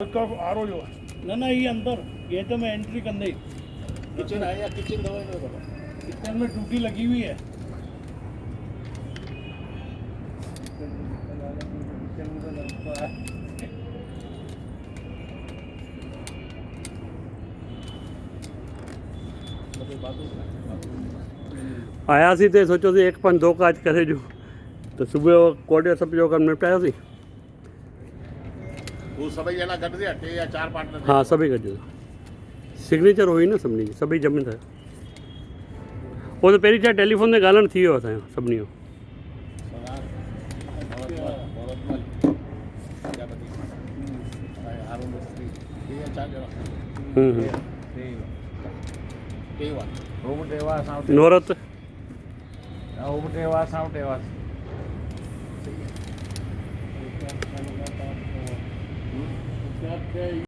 आरो जो ना ना ये अंदर गेट में एंट्री करने किचन है या किचन दवाई नहीं बोला किचन में टूटी लगी हुई है। आया सी तो सोचो सी 1-5-2 काज करे जो तो सुबह कोडिया सब जो कम निपटाया सी। वो सभी जना गट दे हटे या 4 पार्टनर हाँ सभी कजो सिग्नेचर हुई न सभिनी सभी जमीन था वो तो पहिरीं छा टेलीफोन ते ॻाल्हाइणु थी वियो असांजो सभिनी जो। नौरत